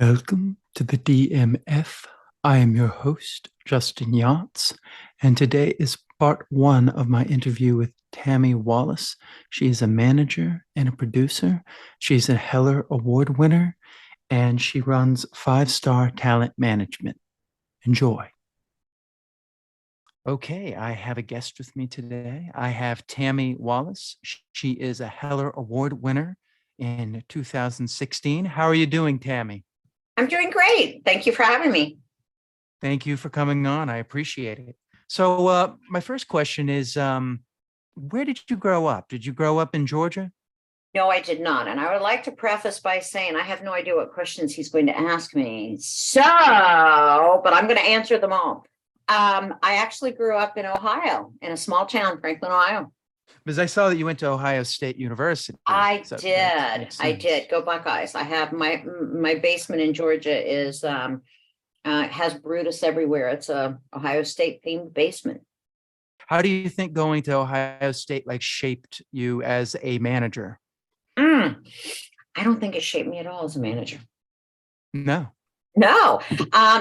Welcome to the DMF. I am your host, Justin Yachts, and today is part one of my interview with Tammy Wallace. She is a manager and a producer. She's a Heller Award winner, and she runs five-star talent management. Enjoy. Okay, I have a guest with me today. I have Tammy Wallace. She is a Heller Award winner in 2016. How are you doing, Tammy? I'm doing great. Thank you for having me. Thank you for coming on. I appreciate it. So, my first question is, where did you grow up? Did you grow up in Georgia? No, I did not. And I would like to preface by saying I have no idea what questions he's going to ask me. But I'm going to answer them all. I actually grew up in Ohio, in a small town, Franklin, Ohio. Because I saw that you went to Ohio State University. I So did. makes I sense. did. Go Buckeyes. I have my basement in Georgia is has Brutus everywhere. It's a Ohio State themed basement. How do you think going to Ohio State shaped you as a manager? I don't think it shaped me at all as a manager. No. No,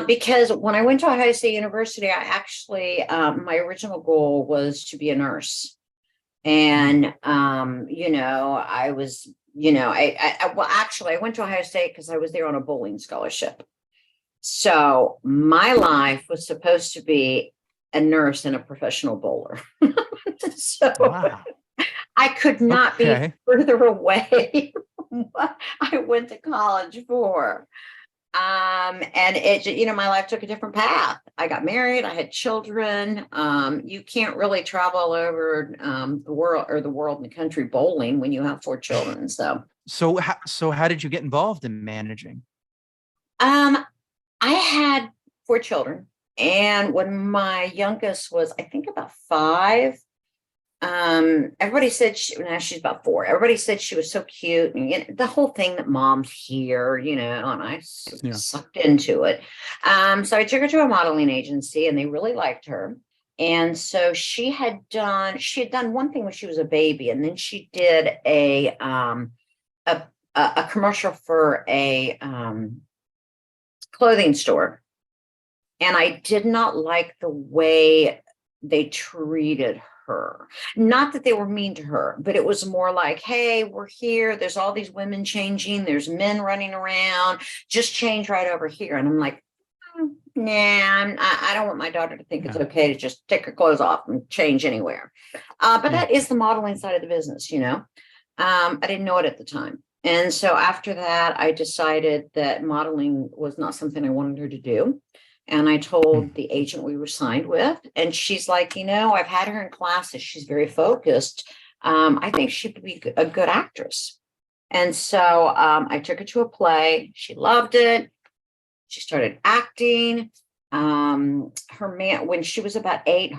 because when I went to Ohio State University, I actually, my original goal was to be a nurse. And, I was, I went to Ohio State because I was there on a bowling scholarship. So my life was supposed to be a nurse and a professional bowler. So Wow. I could not be Okay. further away from what I went to college for. And my life took a different path. I got married, I had children. You can't really travel all over the world and the country bowling when you have four children. So how did you get involved in managing? Um, I had four children, and when my youngest was, I think, about five, everybody said now she's about four. Everybody said she was so cute, and the whole thing that moms hear, and I sucked into it. So I took her to a modeling agency, and they really liked her. And so she had done one thing when she was a baby, and then she did a commercial for a clothing store. And I did not like the way they treated her. Not that they were mean to her, but it was more like, hey, we're here. There's all these women changing. There's men running around. Just change right over here. And I'm like, nah, I don't want my daughter to think it's okay to just take her clothes off and change anywhere. But that is the modeling side of the business, I didn't know it at the time. And so after that, I decided that modeling was not something I wanted her to do. And I told the agent we were signed with, and she's like, I've had her in classes. She's very focused. I think she could be a good actress. And so I took her to a play. She loved it. She started acting. When she was about 8,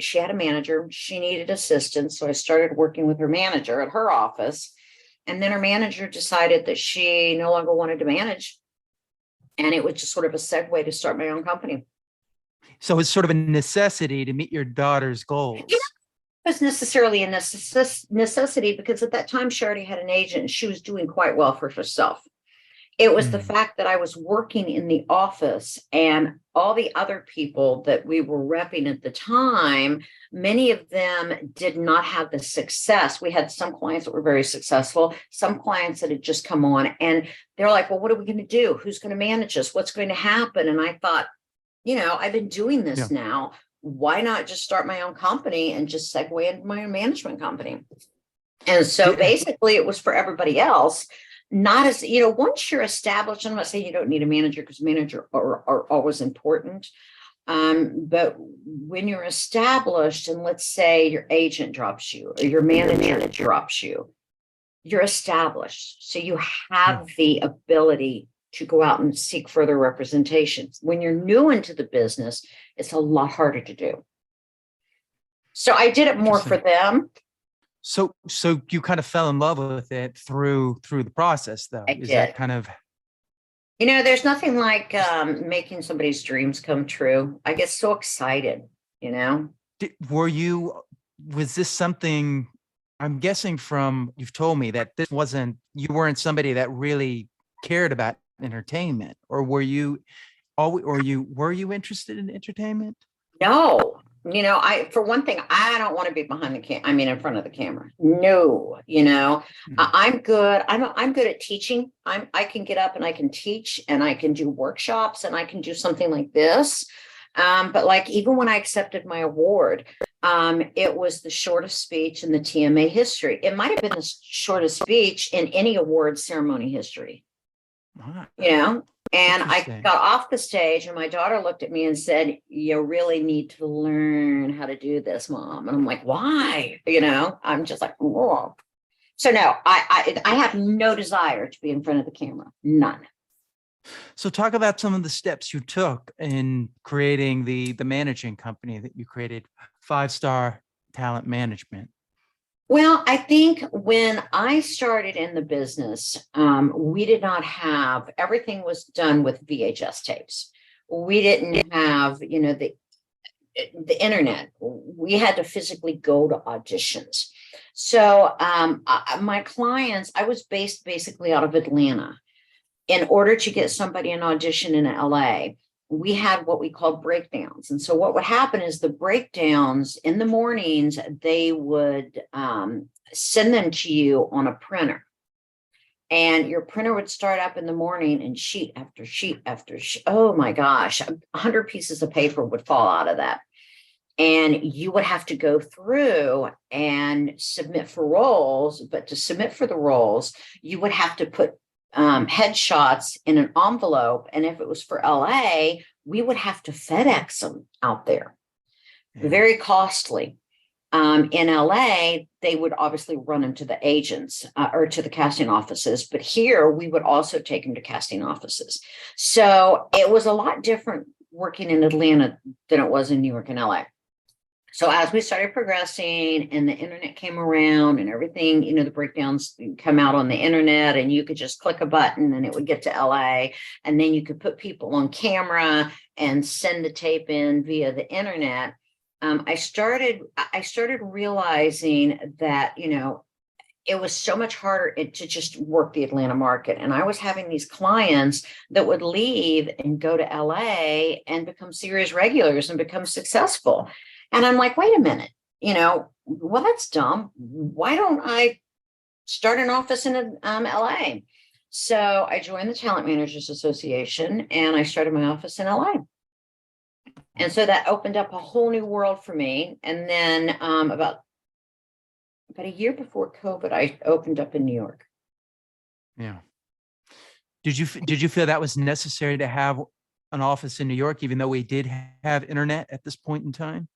she had a manager. She needed assistance. So I started working with her manager at her office. And then her manager decided that she no longer wanted to manage. And it was just sort of a segue to start my own company. So it's sort of a necessity to meet your daughter's goals. It was necessarily a necessity because at that time, she already had an agent and she was doing quite well for herself. It was the fact that I was working in the office, and all the other people that we were repping at the time, many of them did not have the success. We had some clients that were very successful, some clients that had just come on, and they're like, well, what are we going to do? Who's going to manage us? What's going to happen? And I thought, I've been doing this now. Why not just start my own company and just segue into my own management company? And so basically it was for everybody else. Not as, once you're established, I'm not saying you don't need a manager because manager are always important. But when you're established, and let's say your agent drops you or your manager drops you, you're established. So you have the ability to go out and seek further representations. When you're new into the business, it's a lot harder to do. So I did it more for them. So you kind of fell in love with it through the process, though. Is that kind of, there's nothing like making somebody's dreams come true. I get so excited, Was this something, I'm guessing from, you've told me that you weren't somebody that really cared about entertainment, or were you always, were you interested in entertainment? No, for one thing, I don't want to be behind the I mean, in front of the camera. No, Mm. I'm good. I'm good at teaching. I can get up and I can teach and I can do workshops and I can do something like this. But like even when I accepted my award, it was the shortest speech in the TMA history. It might have been the shortest speech in any award ceremony history. Wow. And I Interesting. got off the stage and my daughter looked at me and said, "You really need to learn how to do this, Mom." And I'm like, "Why?" I'm just like, "Whoa." So no, I have no desire to be in front of the camera. None. So talk about some of the steps you took in creating the managing company that you created, Five Star Talent Management. Well, I think when I started in the business, we did not have, everything was done with VHS tapes. We didn't have, the internet. We had to physically go to auditions. So my clients, I was based basically out of Atlanta. In order to get somebody an audition in LA, we had what we called breakdowns. And so what would happen is the breakdowns in the mornings, they would send them to you on a printer. And your printer would start up in the morning and sheet after sheet after sheet. Oh my gosh, 100 pieces of paper would fall out of that. And you would have to go through and submit for roles. But to submit for the roles, you would have to put headshots in an envelope. And if it was for LA, we would have to FedEx them out there. Yeah. Very costly. In LA, they would obviously run them to the agents or to the casting offices. But here, we would also take them to casting offices. So it was a lot different working in Atlanta than it was in New York and LA. So as we started progressing and the internet came around and everything, the breakdowns come out on the internet and you could just click a button and it would get to LA. And then you could put people on camera and send the tape in via the internet. I started realizing that, it was so much harder to just work the Atlanta market. And I was having these clients that would leave and go to LA and become series regulars and become successful. And I'm like, wait a minute, well, that's dumb. Why don't I start an office in LA? So I joined the Talent Managers Association and I started my office in LA. And so that opened up a whole new world for me. And then about a year before COVID, I opened up in New York. Yeah. Did you feel that was necessary to have an office in New York, even though we did have internet at this point in time?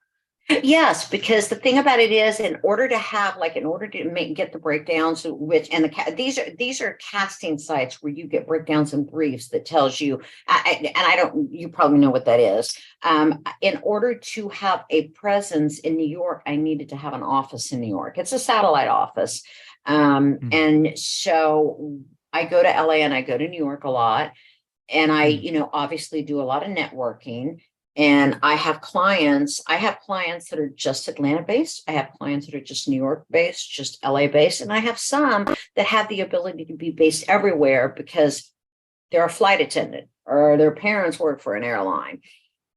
Yes, because the thing about it is, in order to get the breakdowns, these are casting sites where you get breakdowns and briefs that tells you, you probably know what that is. In order to have a presence in New York, I needed to have an office in New York. It's a satellite office, and so I go to LA and I go to New York a lot, and I, obviously do a lot of networking. And I have clients that are just Atlanta based. I have clients that are just New York based, just LA based. And I have some that have the ability to be based everywhere because they're a flight attendant or their parents work for an airline,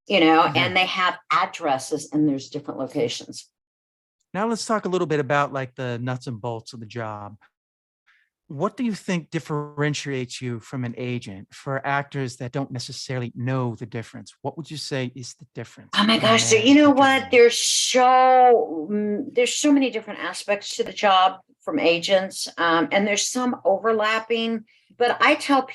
and they have addresses and there's different locations. Now let's talk a little bit about like the nuts and bolts of the job. What do you think differentiates you from an agent for actors that don't necessarily know the difference? What would you say is the difference? Oh my gosh. So you know what? There's so many different aspects to the job from agents. And there's some overlapping, but I tell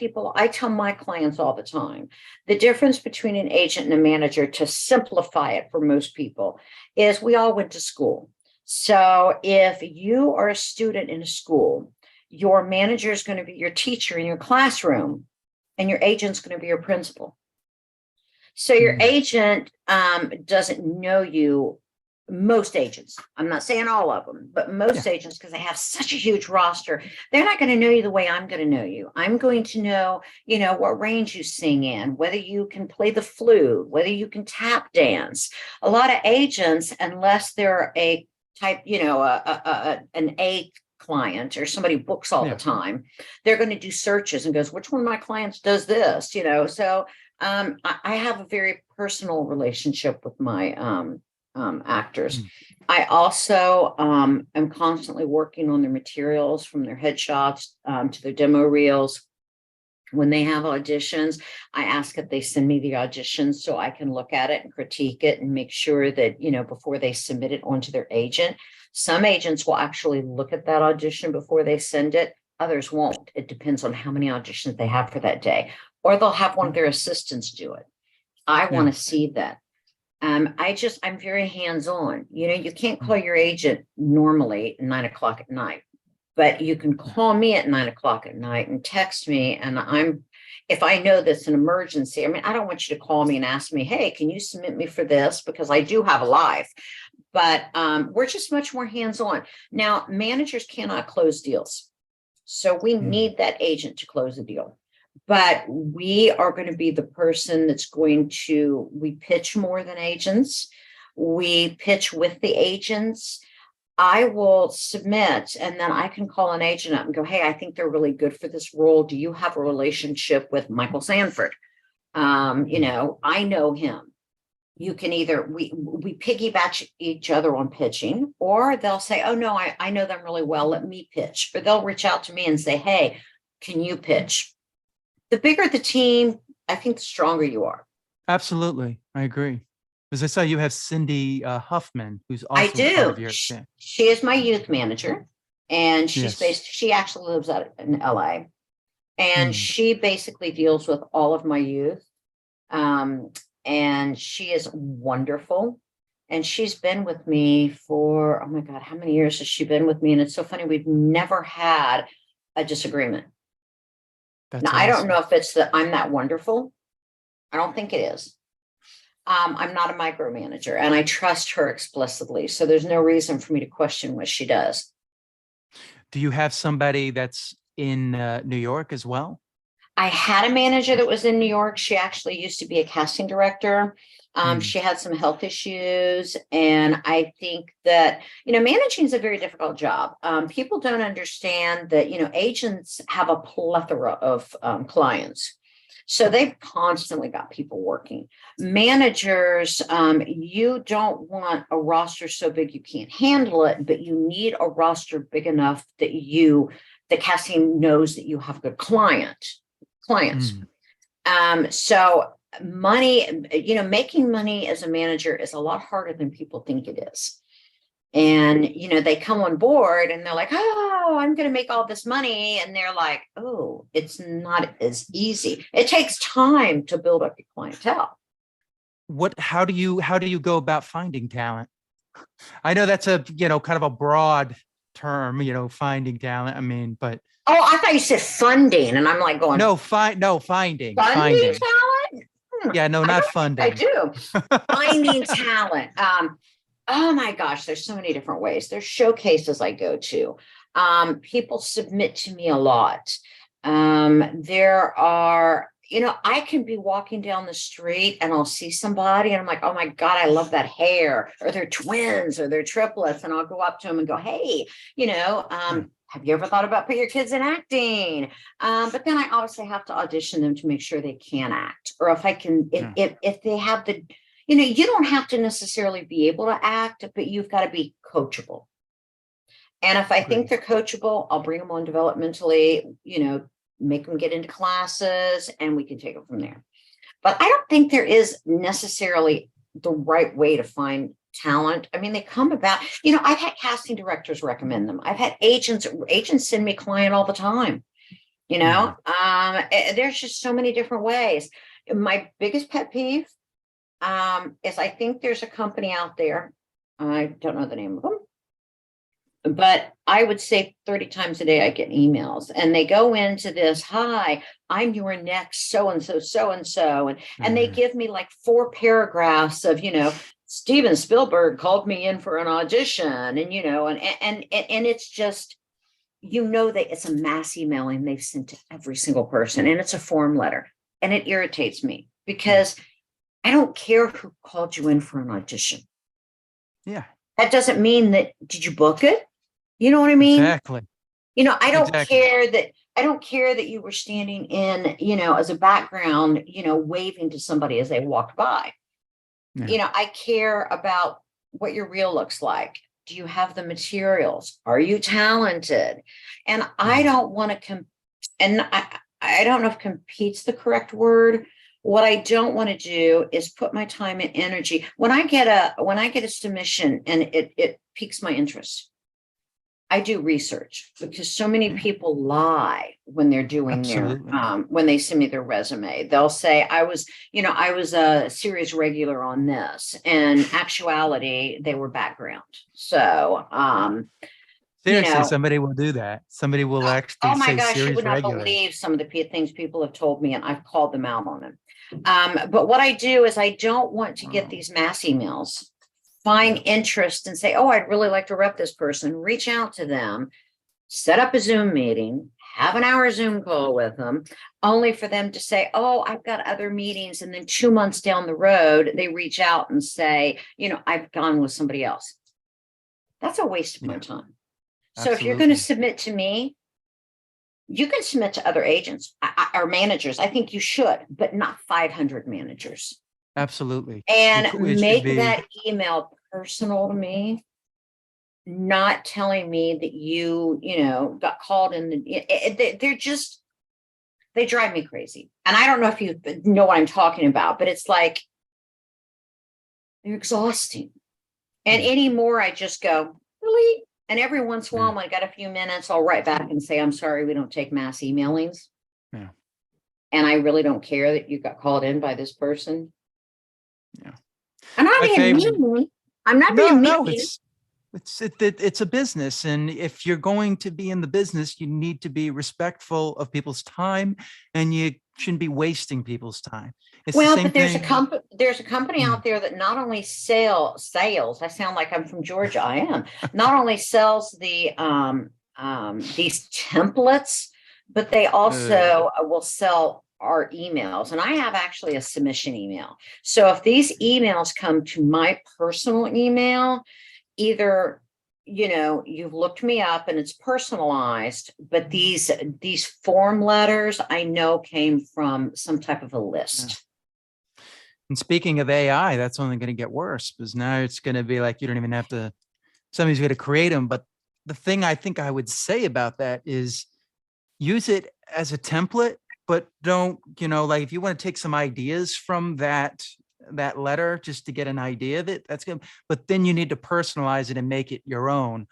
my clients all the time, the difference between an agent and a manager, to simplify it for most people, is we all went to school. So if you are a student in a school, your manager is going to be your teacher in your classroom, and your agent's going to be your principal. So your agent doesn't know you. Most agents, I'm not saying all of them, but most agents, because they have such a huge roster, they're not going to know you the way I'm going to know you. I'm going to know, what range you sing in, whether you can play the flute, whether you can tap dance. A lot of agents, unless they're a type, an A client or somebody books all the Yeah. time, they're going to do searches and goes, which one of my clients does this? So I have a very personal relationship with my actors. Mm. I also am constantly working on their materials, from their headshots to their demo reels. When they have auditions, I ask if they send me the auditions so I can look at it and critique it and make sure that, before they submit it onto their agent. Some agents will actually look at that audition before they send it. Others won't. It depends on how many auditions they have for that day, or they'll have one of their assistants do it. I want Yeah. to see that. I'm very hands-on. You can't call Mm. your agent normally at 9 o'clock at night, but you can Yeah. call me at 9 o'clock at night and text me. And if I know that's an emergency, I mean, I don't want you to call me and ask me, hey, can you submit me for this? Because I do have a life, but we're just much more hands-on. Now, managers cannot close deals. So we Mm. need that agent to close a deal. But we are going to be the person we pitch more than agents. We pitch with the agents. I will submit, and then I can call an agent up and go, hey, I think they're really good for this role. Do you have a relationship with Michael Sanford? Mm. I know him. You can either, we piggyback each other on pitching, or they'll say, oh no, I know them really well. Let me pitch. Or they'll reach out to me and say, hey, can you pitch? The bigger the team, I think the stronger you are. Absolutely. I agree. As I saw, you have Cindy Huffman, who's I also part of do. your She, team. she is my youth manager, and Yes. she actually lives out in LA, and Mm. she basically deals with all of my youth. Um, and she is wonderful. And she's been with me for, oh my God, how many years has she been with me? And it's so funny, we've never had a disagreement. Now, That's I don't know awesome. if it's that I'm that wonderful. I don't think it is. I'm not a micromanager, and I trust her explicitly. So there's no reason for me to question what she does. Do you have somebody that's in New York as well? I had a manager that was in New York. She actually used to be a casting director. Mm. She had some health issues. And I think that, managing is a very difficult job. People don't understand that, agents have a plethora of clients. So they've constantly got people working. Managers, you don't want a roster so big you can't handle it, but you need a roster big enough that the casting knows that you have good clients. Mm. So making money as a manager is a lot harder than people think it is. And, they come on board and they're like, oh, I'm going to make all this money. And they're like, oh, it's not as easy. It takes time to build up your clientele. How do you go about finding talent? I know that's a, kind of a broad term, finding talent. I mean, but Oh, I thought you said funding. And I'm like going, no, finding, funding finding. talent? Yeah, no, I not don't think I funding. do. Finding talent. Oh my gosh, there's so many different ways. There's showcases I go to. People submit to me a lot. There are, I can be walking down the street and I'll see somebody and I'm like, oh my God, I love that hair, or they're twins or they're triplets. And I'll go up to them and go, hey, Yeah. have you ever thought about putting your kids in acting? But then I obviously have to audition them to make sure they can act. Or if I can, Yeah. if they have you don't have to necessarily be able to act, but you've got to be coachable. And if I think Agreed. they're coachable, I'll bring them on developmentally, make them get into classes and we can take it from there. But I don't think there is necessarily the right way to find talent. I mean, they come about, I've had casting directors recommend them. I've had agents send me a client all the time. Mm. There's just so many different ways. My biggest pet peeve is I think there's a company out there. I don't know the name of them, but I would say 30 times a day I get emails and they go into this, hi, I'm your next so and so, so and so. And they Uh, give me like 4 paragraphs of, Steven Spielberg called me in for an audition, and and it's just, that it's a mass emailing they've sent to every single person, and it's a form letter, and it irritates me yeah. because I don't care who called you in for an audition. Yeah. That doesn't mean that, did you book it? You know what I mean? Exactly. I don't Exactly. care that you were standing in, as a background, waving to somebody as they walked by. Yeah. I care about what your reel looks like. Do you have the materials? Are you talented? And I Mm. don't want to and I don't know if compete's the correct word. What I don't want to do is put my time and energy when I get a submission and it piques my interest. I do research because so many Yeah. people lie when they're doing their Absolutely. when they send me their resume. They'll say I was a series regular on this, and actuality they were background. So you Seriously, know, somebody will do that. Somebody will actually oh my say gosh, you would series not regular. believe some of the things people have told me, and I've called them out on it. But what I do is I don't want to get Wow. these mass emails. Find Yeah. interest and say, oh, I'd really like to rep this person. Reach out to them, set up a Zoom meeting, have an hour Zoom call with them, only for them to say, oh, I've got other meetings. And then 2 months down the road, they reach out and say, I've gone with somebody else. That's a waste of my Yeah. time. So if you're going to Absolutely. submit to me, you can submit to other agents or managers. I think you should, but not 500 managers. Absolutely. It And should make be. that email personal to me, not telling me that got called in. They're just, they drive me crazy. And I don't know if you know what I'm talking about, but it's like they're exhausting. And Yeah. anymore, I just go, really? And every once in a while, Yeah. when I got a few minutes, I'll write back and say, I'm sorry, we don't take mass emailings. Yeah. And I really don't care that you got called in by this person. Yeah. I'm not My being favorite. mean. I'm not No, being no, mean. it's a business, and if you're going to be in the business, you need to be respectful of people's time, and you shouldn't be wasting people's time. It's the Well, same but thing. there's a company Mm. out there that not only sales, I sound like I'm from Georgia, I am, not only sells these templates, but they Uh, also will sell our emails. And I have actually a submission email. So if these emails come to my personal email, either you've looked me up and it's personalized, but these form letters I know came from some type of a yeah. list. And speaking of AI, that's only going to get worse, because now it's going to be like you don't even have to. Somebody's going to create them. But the thing I think I would say about that is use it as a template, but don't, like if you want to take some ideas from that letter just to get an idea of it, that's good. But then you need to personalize it and make it your own.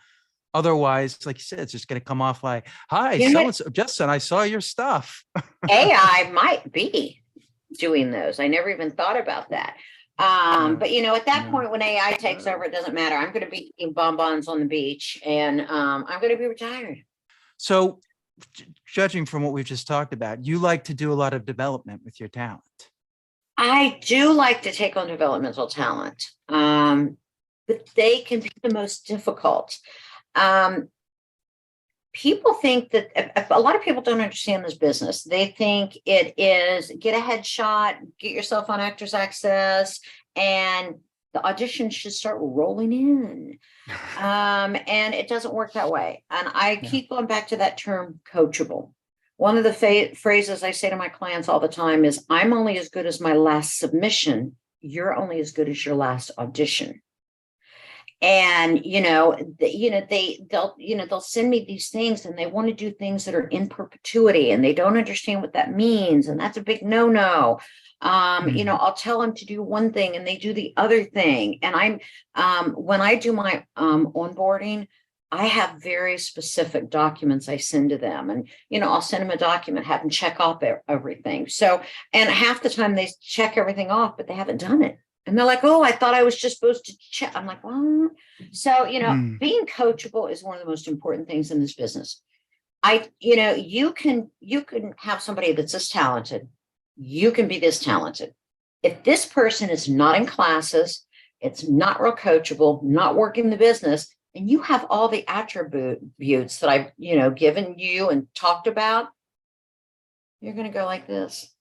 Otherwise, like you said, it's just going to come off like, hi, You know so what? and so, Justin, I saw your stuff. AI might be doing those. I never even thought about that. Yeah. But at that Yeah. point, when AI takes over, it doesn't matter. I'm going to be eating bonbons on the beach, and I'm going to be retired. So, judging from what we've just talked about, you like to do a lot of development with your talent. I do like to take on developmental talent, but they can be the most difficult. Um, People think that a lot of people don't understand this business. They think it is get a headshot, get yourself on Actors Access, and the audition should start rolling in. And it doesn't work that way. And I Yeah. keep going back to that term coachable. One of the phrases I say to my clients all the time is, I'm only as good as my last submission. You're only as good as your last audition. And they'll send me these things and they want to do things that are in perpetuity and they don't understand what that means, and that's a big no. Mm. I'll tell them to do one thing and they do the other thing. And when I do my onboarding, I have very specific documents I send to them, and I'll send them a document, have them check off everything. So, and half the time they check everything off, but they haven't done it. And they're like, oh, I thought I was just supposed to check. I'm like, well, so, Mm. being coachable is one of the most important things in this business. You can have somebody that's this talented. You can be this talented. If this person is not in classes, it's not real coachable, not working the business, and you have all the attributes that I've, given you and talked about, you're going to go like this.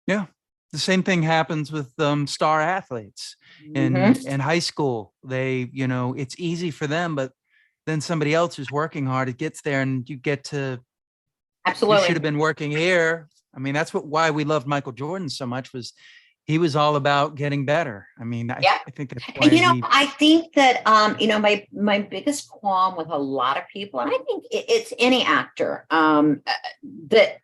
Yeah. The same thing happens with star athletes Mm-hmm. in high school. They, it's easy for them, but then somebody else who's working hard, it gets there and you get to, you should Absolutely. have been working here. I mean, that's why we loved Michael Jordan so much, was he was all about getting better. I mean, Yeah. I think that's And why we, I think that my biggest qualm with a lot of people, and I think it's any actor that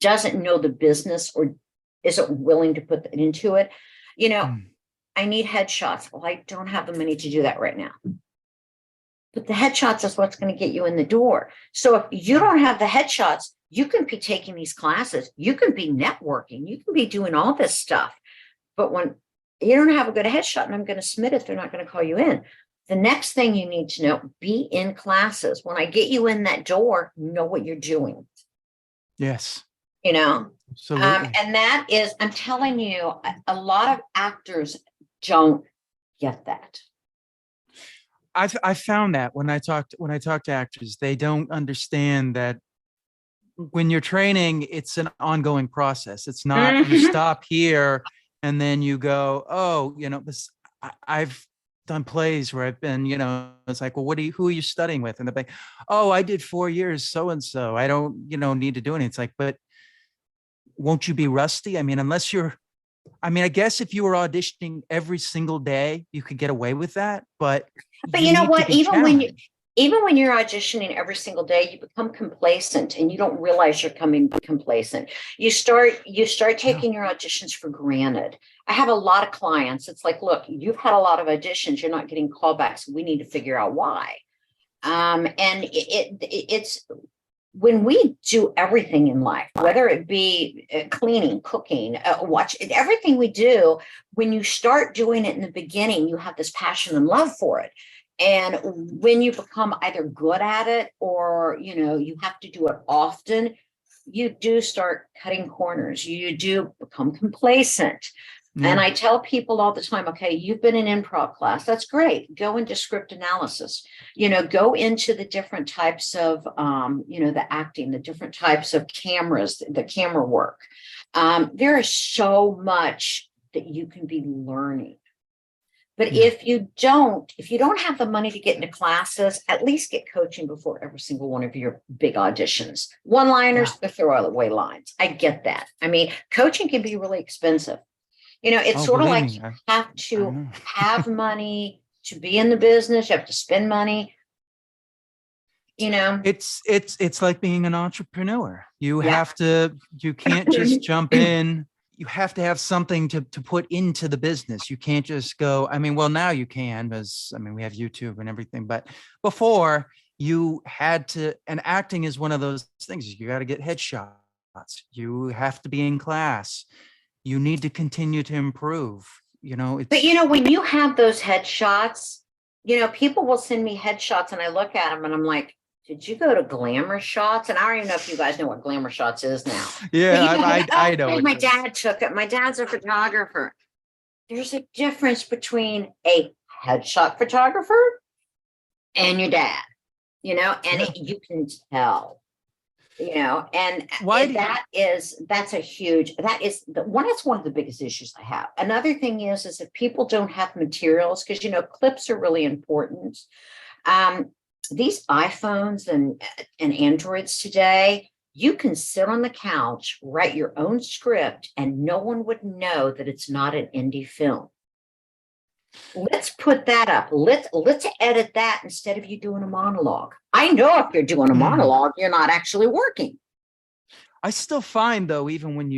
doesn't know the business or isn't willing to put that into it. You know, mm, I need headshots. Well, I don't have the money to do that right now. But the headshots is what's going to get you in the door. So if you don't have the headshots, you can be taking these classes, you can be networking, you can be doing all this stuff. But when you don't have a good headshot and I'm going to submit it, they're not going to call you in. The next thing you need to know, be in classes. When I get you in that door, know what you're doing, yes, you know? absolutely. And that is, I'm telling you, a lot of actors don't get that. I found that when I talk to actors, they don't understand that when you're training, it's an ongoing process. It's not you Mhm. stop here and then you go, oh, this. I've done plays where I've been, it's like, well, who are you studying with? And they're like, oh, I did 4 years, so and so. I don't, need to do anything. It's like, but won't you be rusty? I mean, I guess if you were auditioning every single day, you could get away with that, but But you you know need to what? be challenged. Even when you're auditioning every single day, you become complacent and you don't realize you're coming complacent. You start Yeah. taking your auditions for granted. I have a lot of clients. It's like, look, you've had a lot of auditions, you're not getting callbacks. We need to figure out why. And it's when we do everything in life, whether it be cleaning, cooking, watch everything we do, when you start doing it in the beginning, you have this passion and love for it. And when you become either good at it or, you have to do it often, you do start cutting corners. You do become complacent. And Yeah. I tell people all the time, okay, you've been in improv class. That's great. Go into script analysis, go into the different types of, the acting, the different types of cameras, the camera work. There is so much that you can be learning. But Yeah. if you don't have the money to get into classes, at least get coaching before every single one of your big auditions. Yeah. One-liners, the throwaway lines. I get that. I mean, coaching can be really expensive. It's Oh, sort of believe like me, you have I to know. have money to be in the business. You have to spend money, you know? It's like being an entrepreneur. Yeah. You can't just jump in. You have to have something to put into the business. You can't just go, I mean, well, now you can, because I mean, we have YouTube and everything, but before you had to, and acting is one of those things. You got to get headshots. You have to be in class. You need to continue to improve. But It's, when you have those headshots, people will send me headshots and I look at them and I'm like, did you go to Glamour Shots? And I don't even know if you guys know what Glamour Shots is now. But yeah, I know okay, what my it is. dad took it. My dad's a photographer. There's a difference between a headshot photographer and your dad, and Yeah. you can tell. And Why do you, that's one of the biggest issues I have. Another thing is if people don't have materials, because clips are really important. um these iPhones and Androids today, you can sit on the couch, write your own script, and no one would know that it's not an indie film. Let's put that up. Let's edit that instead of you doing a monologue. I know if you're doing a mm, monologue, you're not actually working. I still find though, even when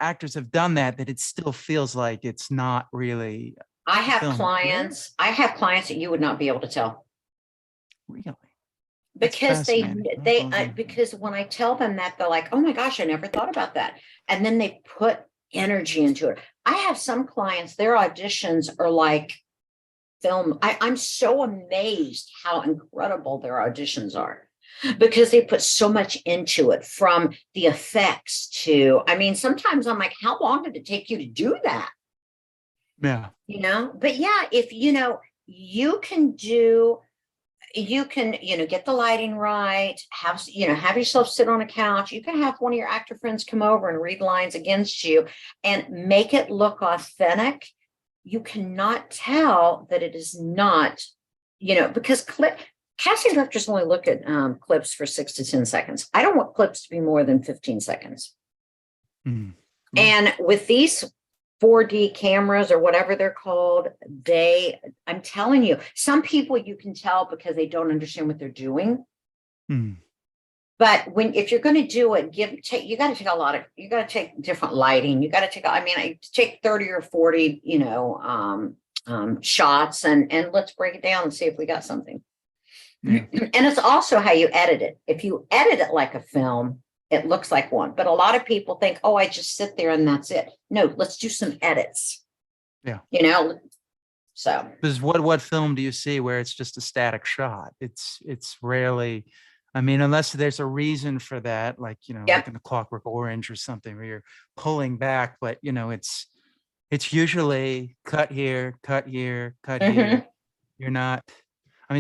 actors have done that it still feels like it's not really I a have film. Really? clients. I have clients that you would not be able to tell Really? That's because fascinating. because when I tell them that, they're like, "Oh my gosh, I never thought about that," and then they put energy into it. I have some clients; their auditions are like film. I'm so amazed how incredible their auditions are because they put so much into it, from the effects to, I mean, sometimes I'm like, how long did it take you to do that? Yeah. But yeah, if you can do, get the lighting right, have yourself sit on a couch. You can have one of your actor friends come over and read lines against you and make it look authentic. you cannot tell that it is not, because casting directors only look at clips for 6 to 10 seconds. I don't want clips to be more than 15 seconds. Mm. Yeah. And with these 4D cameras or whatever they're called, I'm telling you, some people you can tell because they don't understand what they're doing. Mm. But if you're going to do it, you got to take different lighting. You got to take, I take 30 or 40, shots and let's break it down and see if we got something. Yeah. And it's also how you edit it. If you edit it like a film, it looks like one, but a lot of people think, oh, I just sit there and that's it. No, let's do some edits. Yeah. So. Because what film do you see where it's just a static shot? It's rarely, unless there's a reason for that, like, like in A Clockwork Orange or something where you're pulling back, but it's usually cut here, cut here, cut here. You're not,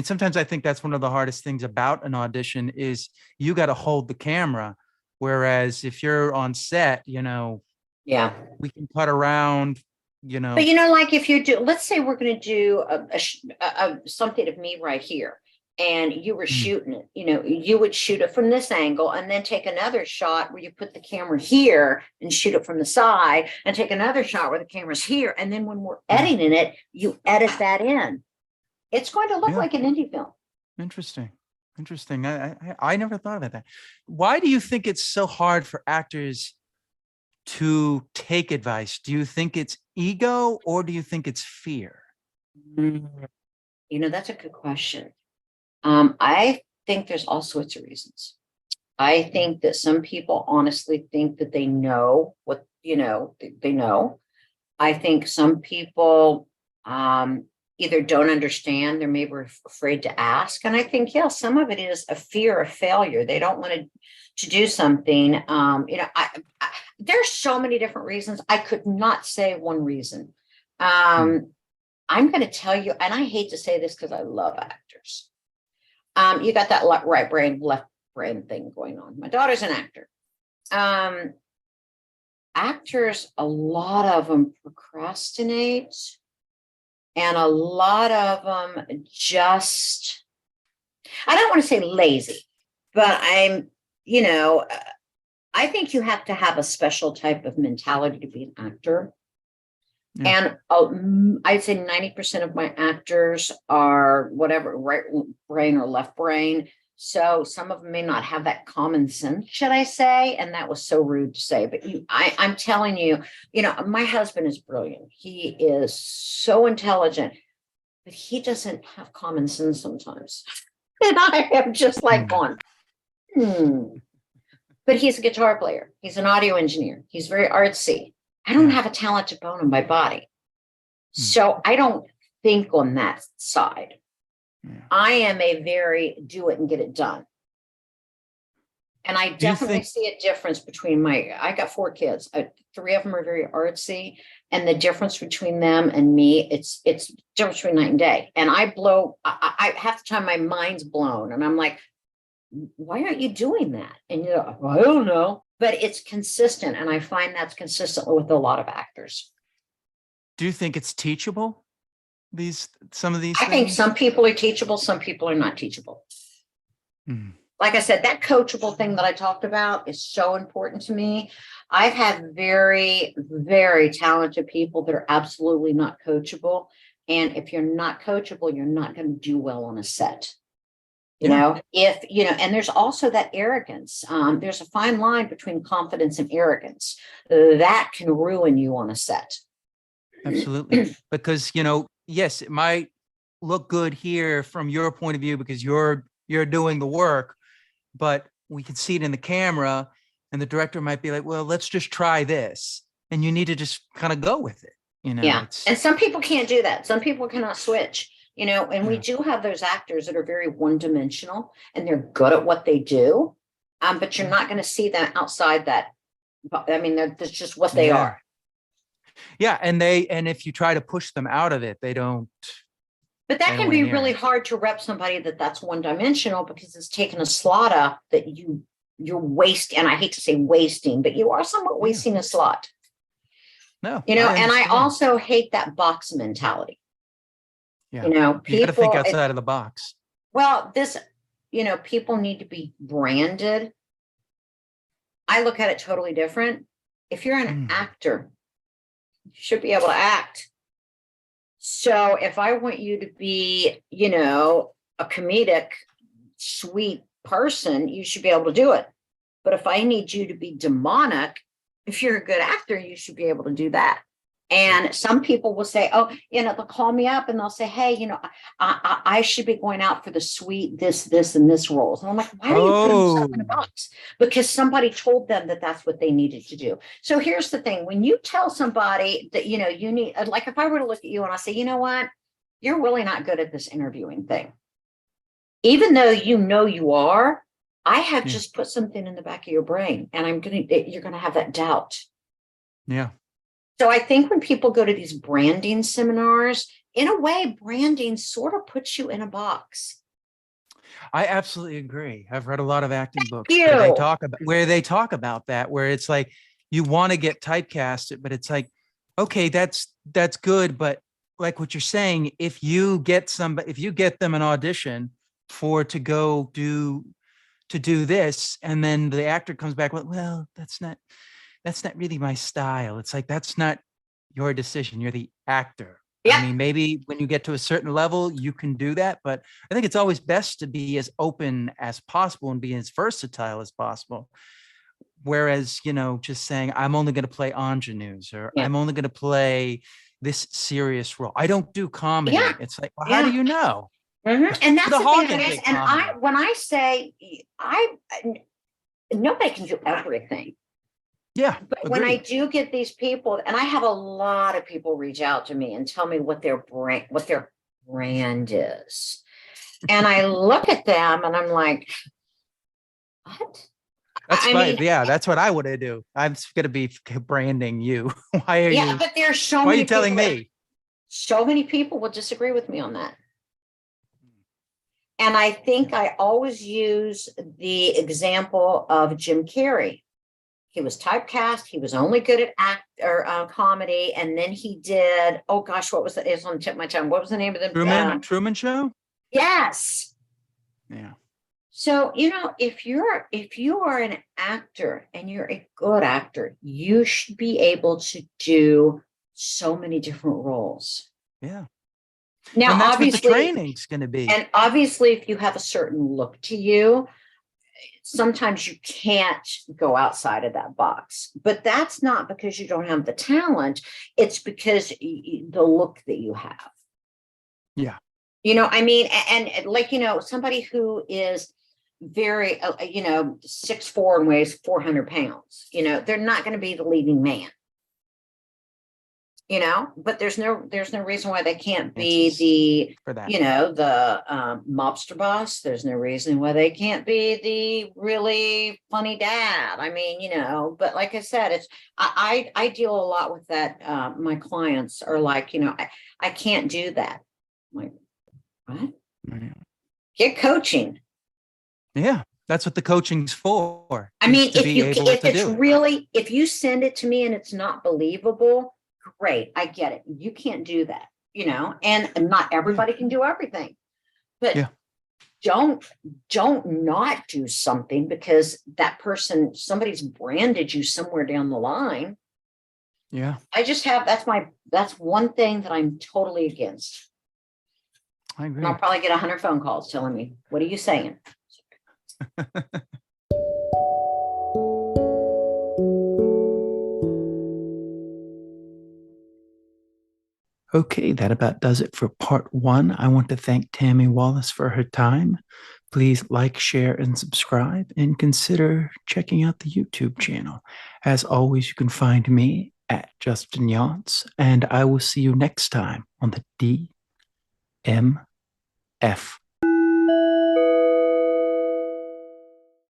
sometimes I think that's one of the hardest things about an audition is you got to hold the camera. Whereas if you're on set, we can cut around, But like if you do, let's say we're going to do something of me right here, and you were shooting it, you would shoot it from this angle and then take another shot where you put the camera here and shoot it from the side and take another shot where the camera's here. And then when we're editing it, you edit that in. It's going to look like an indie film. Interesting. I never thought about that. Why do you think it's so hard for actors to take advice? Do you think it's ego or do you think it's fear? That's a good question. I think there's all sorts of reasons. I think that some people honestly think that they know what, they know. I think some people either don't understand, they're maybe afraid to ask. And I think, some of it is a fear of failure. They don't want to do something. There's so many different reasons. I could not say one reason. I'm going to tell you, and I hate to say this because I love actors. You got that right brain, left brain thing going on. My daughter's an actor. Actors, a lot of them procrastinate. And a lot of them just, I don't want to say lazy, but I think you have to have a special type of mentality to be an actor. Yeah. And I'd say 90% of my actors are whatever, right brain or left brain. So some of them may not have that common sense, should I say? And that was so rude to say, but I'm telling you, my husband is brilliant. He is so intelligent, but he doesn't have common sense sometimes. And I am just like going, But he's a guitar player. He's an audio engineer. He's very artsy. I don't have a talented bone in my body. So I don't think on that side. I am a very do it and get it done. And I definitely see a difference between I got 4 kids. 3 of them are very artsy. And the difference between them and me, it's difference between night and day. And I half the time my mind's blown and I'm like, why aren't you doing that? And I don't know, but it's consistent. And I find that's consistent with a lot of actors. Do you think it's teachable? Some of these I think some people are teachable. Some people are not teachable. Like I said, that coachable thing that I talked about is so important to me. I've had very, very talented people that are absolutely not coachable. And if you're not coachable, you're not going to do well on a set. And there's also that arrogance. There's a fine line between confidence and arrogance that can ruin you on a set. Absolutely. Because, yes, it might look good here from your point of view because you're doing the work, but we can see it in the camera and the director might be like, well, let's just try this. And you need to just kind of go with it. Yeah. And some people can't do that. Some people cannot switch, and we do have those actors that are very one-dimensional and they're good at what they do. But you're not going to see them outside that. That's just what they are. Yeah. And if you try to push them out of it, they don't. But that can be really hard to rep somebody that's one-dimensional because it's taken a slot up that you're wasting. And I hate to say wasting, but you are somewhat wasting a slot. No, I And I understand. also hate that box mentality. Yeah. You got to think People, outside of the box. well, people need to be branded. I look at it totally different. If you're an Mm. actor, you should be able to act. So if I want you to be, a comedic, sweet person, you should be able to do it. But if I need you to be demonic, if you're a good actor, you should be able to do that. Yeah. And some people will say, oh, they'll call me up and they'll say, hey, I should be going out for the sweet, this, and this roles. And I'm like, why do you put yourself in a Oh, box? Because somebody told them that that's what they needed to do. So here's the thing. When you tell somebody that, you need, like if I were to look at you and I say, you know what, you're really not good at this interviewing thing. Even though you are, I have yeah. just put something in the back of your brain and you're going to have that doubt. Yeah. So I think when people go to these branding seminars, in a way, branding sort of puts you in a box. I absolutely agree. I've read a lot of acting books where they You. talk about that, where it's like you want to get typecasted, but it's like, okay, that's good, but like what you're saying, if you get them an audition for to do this, and then the actor comes back with, well, that's not really my style. It's like that's not your decision. You're the actor. I Yeah. mean, maybe when you get to a certain level, you can do that, but I think it's always best to be as open as possible and be as versatile as possible. Whereas, just saying, I'm only going to play ingenues or Yeah. I'm only going to play this serious role. I don't do Yeah. comedy. It's like, well, how do Yeah. you know? And that's The the thing Hawk that can is, take and comedy. when I say nobody can do everything. Yeah, But when I agreed. do get these people, and I have a lot of people reach out to me and tell me what their brand is. And I look at them and I'm like, what? That's I fine. mean, Yeah, that's what I want to do. I'm going to be branding you. yeah, but there's so Why are you many telling people me? will disagree with me on that. And I think I always use the example of Jim Carrey. He was typecast. He was only good at comedy, and then he did. Oh gosh, what was that? It's on the tip of my tongue. What was the name of the? Truman Show? Yes. Yeah. So if you are an actor and you're a good actor, you should be able to do so many different roles. Yeah. Now, And that's what the obviously, training's going to be. and obviously, if you have a certain look to you, sometimes you can't go outside of that box. But that's not because you don't have the talent. It's because the look that you have. Yeah. I mean, and like, somebody who is very, 6'4" and weighs 400 pounds, they're not going to be the leading man. But there's no reason why they can't be Chances the for that. mobster boss. There's no reason why they can't be the really funny dad. I mean, but like I said, I deal a lot with that. My clients are like, I can't do that. I'm like, what? Yeah. Get coaching. Yeah. That's what the coaching's for, I is mean, to be able to do it. if you send it to me and it's not believable, great, I get it. You can't do that, and not Yeah. everybody can do everything. But Yeah. don't not do something because somebody's branded you somewhere down the line. Yeah. That's one thing that I'm totally against. I And I'll agree. probably get 100 phone calls telling me, what are you saying? Okay, that about does it for part one. I want to thank Tammy Wallace for her time. Please like, share, and subscribe, and consider checking out the YouTube channel. As always, you can find me at Justin Yance, and I will see you next time on the DMF.